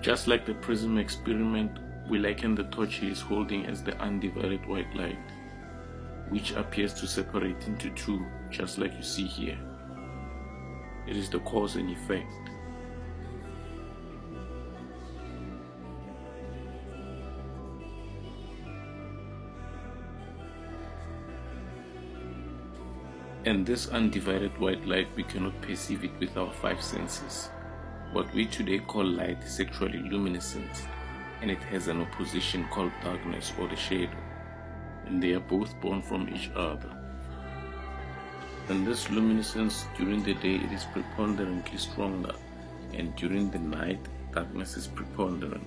Just like the prism experiment, we liken the torch he is holding as the undivided white light, which appears to separate into two, just like you see here. It is the cause and effect. And this undivided white light, we cannot perceive it with our five senses. What we today call light is actually luminescence, and it has an opposition called darkness or the shadow, and they are both born from each other. And this luminescence, during the day it is preponderantly stronger, and during the night darkness is preponderant.